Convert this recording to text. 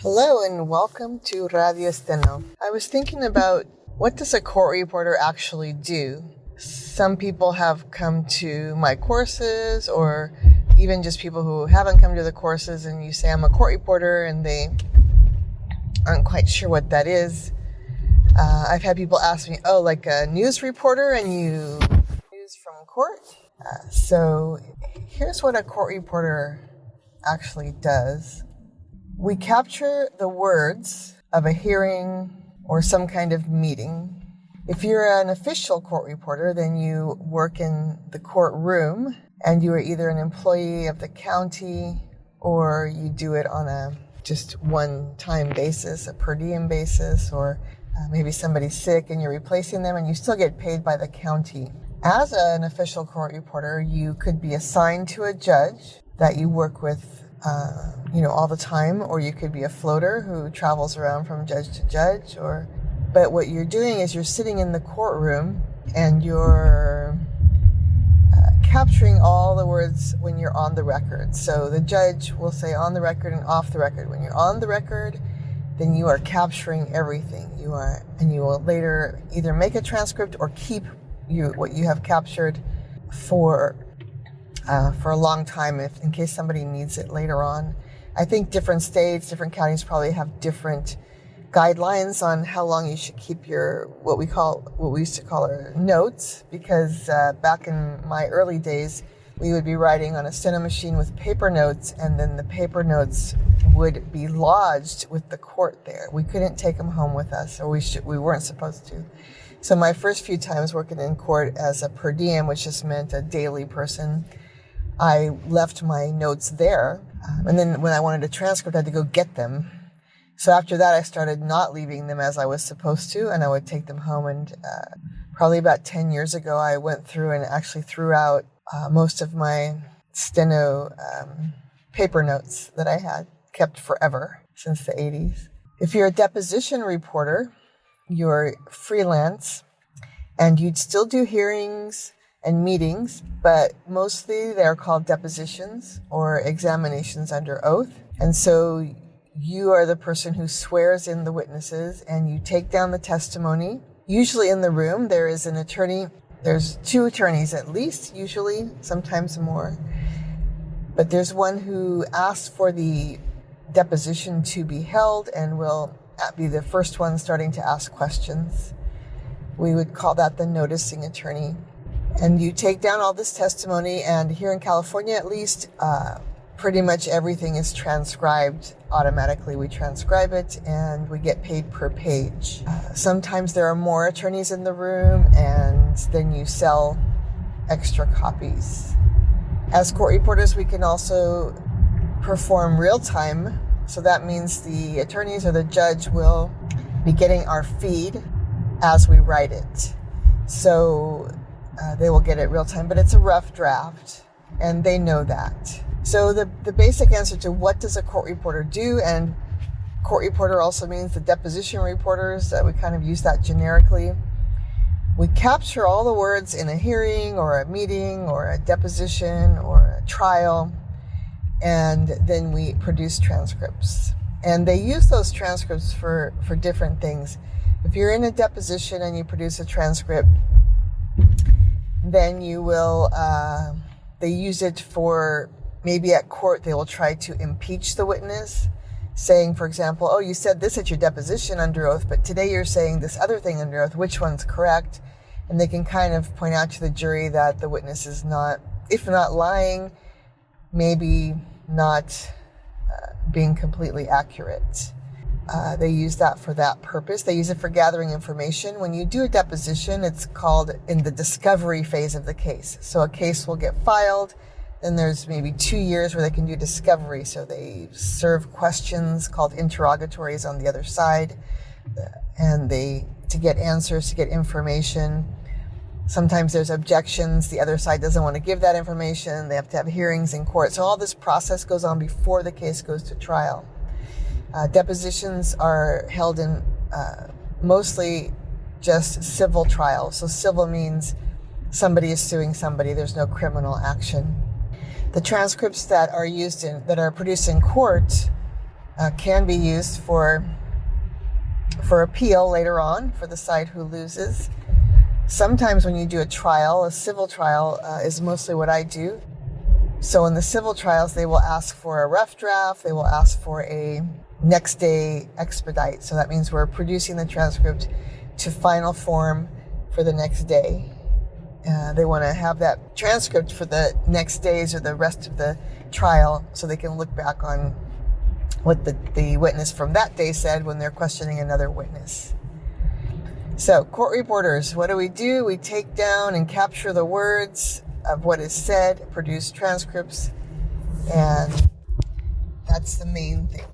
Hello and welcome to Radio eSteno. I was thinking about what does a court reporter actually do? Some people have come to my courses, or even just people who haven't come to the courses, and you say I'm a court reporter and they aren't quite sure what that is. I've had people ask me, like a news reporter and you news from court? So here's what a court reporter actually does. We capture the words of a hearing or some kind of meeting. If you're an official court reporter, then you work in the courtroom and you are either an employee of the county or you do it on a just one-time basis, a per diem basis, or maybe somebody's sick and you're replacing them and you still get paid by the county. As an official court reporter, you could be assigned to a judge that you work with all the time, or you could be a floater who travels around from judge to judge. But what you're doing is you're sitting in the courtroom and you're capturing all the words when you're on the record. So the judge will say on the record and off the record. When you're on the record, then you are capturing everything. You will later either make a transcript or keep what you have captured for a long time, in case somebody needs it later on. I think different states, different counties probably have different guidelines on how long you should keep your what we used to call our notes, because back in my early days, we would be writing on a steno machine with paper notes, and then the paper notes would be lodged with the court there. We couldn't take them home with us, or we weren't supposed to. So my first few times working in court as a per diem, which just meant a daily person, I left my notes there. And then when I wanted a transcript, I had to go get them. So after that, I started not leaving them as I was supposed to, and I would take them home. And probably about 10 years ago, I went through and actually threw out most of my steno paper notes that I had kept forever since the 80s. If you're a deposition reporter, you're freelance, and you'd still do hearings and meetings, but mostly they're called depositions or examinations under oath. And so you are the person who swears in the witnesses and you take down the testimony. Usually in the room there is an attorney. There's two attorneys at least, usually, sometimes more. But there's one who asks for the deposition to be held and will be the first one starting to ask questions. We would call that the noticing attorney. And you take down all this testimony, and here in California at least, pretty much everything is transcribed automatically. We transcribe it and we get paid per page. Sometimes there are more attorneys in the room, and then you sell extra copies. As court reporters, we can also perform real time. So that means the attorneys or the judge will be getting our feed as we write it. So they will get it real time, but it's a rough draft, and they know that. So the basic answer to what does a court reporter do, and court reporter also means the deposition reporters, we kind of use that generically. We capture all the words in a hearing or a meeting or a deposition or a trial, and then we produce transcripts. And they use those transcripts for different things. If you're in a deposition and you produce a transcript, then you will, they use it for, maybe at court they will try to impeach the witness, saying, for example, you said this at your deposition under oath, but today you're saying this other thing under oath. Which one's correct? And they can kind of point out to the jury that the witness is not, if not lying, maybe not being completely accurate. They use that for that purpose. They use it for gathering information. When you do a deposition, it's called in the discovery phase of the case. So a case will get filed, then there's maybe 2 years where they can do discovery. So they serve questions called interrogatories on the other side, and to get answers, to get information. Sometimes there's objections. The other side doesn't want to give that information. They have to have hearings in court. So all this process goes on before the case goes to trial. Depositions are held in mostly just civil trials. So civil means somebody is suing somebody. There's no criminal action. The transcripts that are produced in court can be used for appeal later on for the side who loses. Sometimes when you do a trial, a civil trial is mostly what I do. So in the civil trials, they will ask for a rough draft. They will ask for a next day expedite. So that means we're producing the transcript to final form for the next day. They want to have that transcript for the next days or the rest of the trial so they can look back on what the witness from that day said when they're questioning another witness. So court reporters, what do? We take down and capture the words of what is said, produce transcripts, and that's the main thing.